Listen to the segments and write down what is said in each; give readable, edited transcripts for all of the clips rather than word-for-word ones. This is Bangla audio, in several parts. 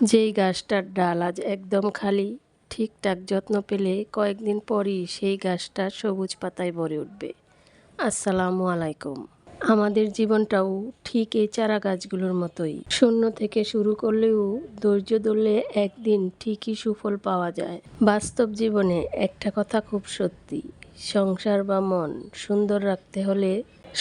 যেই গাছটার ডাল আজ একদম খালি, ঠিকঠাক যত্ন পেলে কয়েকদিন পরই সেই গাছটা সবুজ পাতায় ভরে উঠবে। আসসালামু আলাইকুম। আমাদের জীবনটাও ঠিক এই চারা গাছগুলোর মতোই, শূন্য থেকে শুরু করলেও ধৈর্য ধরলে একদিন ঠিকই সুফল পাওয়া যায়। বাস্তব জীবনে একটা কথা খুব সত্যি, সংসার বা মন সুন্দর রাখতে হলে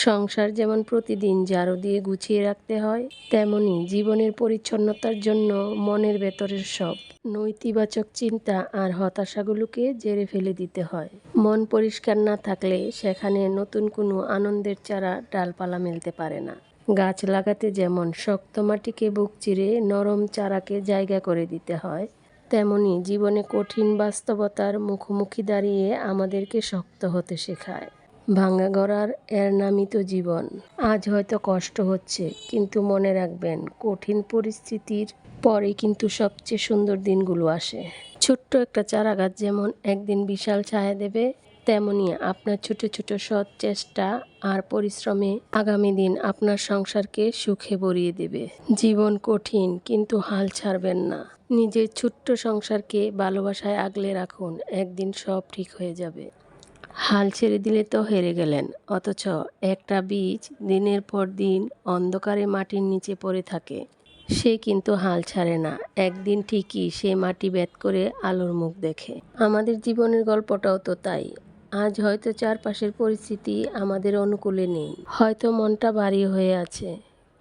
সংসার যেমন প্রতিদিন ঝাড়ু দিয়ে গুছিয়ে রাখতে হয়, তেমনি জীবনের পরিচ্ছন্নতার জন্য মনের ভেতরের সব নৈতিবাচক চিন্তা আর হতাশাগুলোকে ঝেড়ে ফেলে দিতে হয়। মন পরিষ্কার না থাকলে সেখানে নতুন কোনো আনন্দের চারা ডালপালা মেলতে পারে না। গাছ লাগাতে যেমন শক্ত মাটিকে বুক চিরে নরম চারাকে জায়গা করে দিতে হয়, তেমনি জীবনে কঠিন বাস্তবতার মুখোমুখি দাঁড়িয়ে আমাদেরকে শক্ত হতে শেখায়। ভাঙা গড়ার এর নামই তো জীবন। আজ হয়তো কষ্ট হচ্ছে, কিন্তু মনে রাখবেন কঠিন পরিস্থিতির পরে কিন্তু সবচেয়ে সুন্দর দিনগুলো আসে। ছোট্ট একটা চারা গাছ যেমন একদিন বিশাল ছায়া দেবে, তেমনি আপনার ছোট ছোট সৎ চেষ্টা আর পরিশ্রমে আগামী দিন আপনার সংসারকে সুখে ভরিয়ে দেবে। জীবন কঠিন, কিন্তু হাল ছাড়বেন না। নিজের ছোট্ট সংসারকে ভালোবাসায় আগলে রাখুন, একদিন সব ঠিক হয়ে যাবে। হাল ছেড়ে দিলে তো হেরে গেলেন, অথচ একটা বীজ দিনের পর দিন অন্ধকারে মাটির নিচে পড়ে থাকে, সে কিন্তু হাল ছাড়ে না। একদিন ঠিকই সে মাটি ভেদ করে আলোর মুখ দেখে। আমাদের জীবনের গল্পটাও তো তাই। আজ হয়তো চারপাশের পরিস্থিতি আমাদের অনুকূলে নেই, হয়তো মনটা ভারী হয়ে আছে,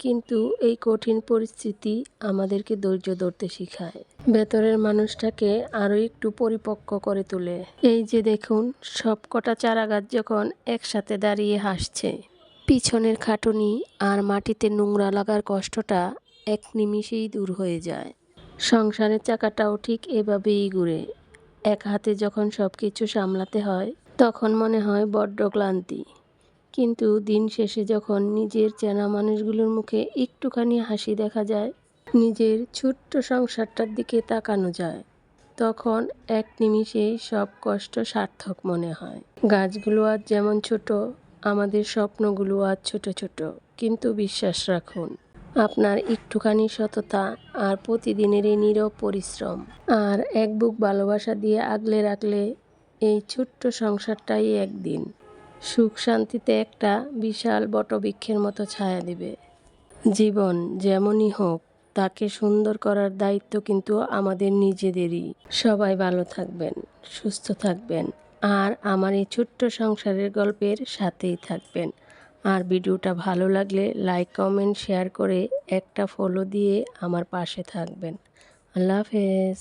কিন্তু এই কঠিন পরিস্থিতি আমাদেরকে ধৈর্য ধরতে শেখায়, ভেতরের মানুষটাকে আরও একটু পরিপক্ক করে তোলে। এই যে দেখুন, সব কটা চারা গাছ যখন একসাথে দাঁড়িয়ে হাসছে, পিছনের খাটুনি আর মাটিতে নোংরা লাগার কষ্টটা এক নিমিষেই দূর হয়ে যায়। সংসারের চাকাটাও ঠিক এভাবেই ঘুরে। এক হাতে যখন সব কিছু সামলাতে হয়, তখন মনে হয় বড্ড ক্লান্তি, কিন্তু দিন শেষে যখন নিজের চেনা মানুষগুলোর মুখে একটুখানি হাসি দেখা যায়, নিজের ছোট্ট সংসারটার দিকে তাকানো যায়, তখন এক নিমিষেই সব কষ্ট সার্থক মনে হয়। গাছগুলো আজ যেমন ছোট, আমাদের স্বপ্নগুলো আজ ছোট ছোট, কিন্তু বিশ্বাস রাখুন, আপনার একটুখানি সততা আর প্রতিদিনের এই নীরব পরিশ্রম আর এক বুক ভালোবাসা দিয়ে আগলে রাখলে এই ছোট্ট সংসারটাই একদিন সুখ শান্তিতে একটা বিশাল বটবৃক্ষের মতো ছায়া দেবে। জীবন যেমনই হোক, তাকে সুন্দর করার দায়িত্ব কিন্তু আমাদের নিজেদেরই। সবাই ভালো থাকবেন, সুস্থ থাকবেন, আর আমার এই ছোট্ট সংসারের গল্পের সাথেই থাকবেন। আর ভিডিওটা ভালো লাগলে লাইক, কমেন্ট, শেয়ার করে একটা ফলো দিয়ে আমার পাশে থাকবেন। আল্লাহ হাফেজ।